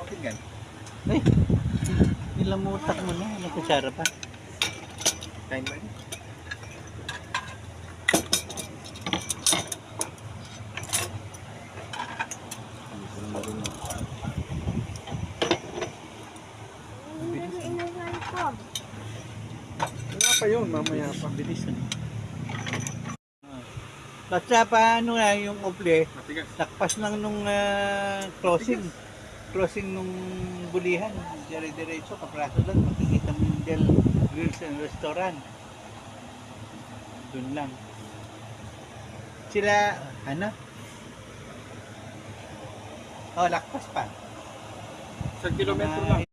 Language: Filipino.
Okay gan. Ay, nilamutak mo na. Nagkutsara pa. Kain ba? Wala pa yun, mamaya pa. Bilis na. Basta paano na yung uple, Matigas. takpas lang nung closing nung bulihan. Dire-diretso, kapraso lang, makikita mo yung Del Grills and Restaurant. Doon lang. Sila, ano? Oh, lakpas pa. Sa kilometro Mga lang.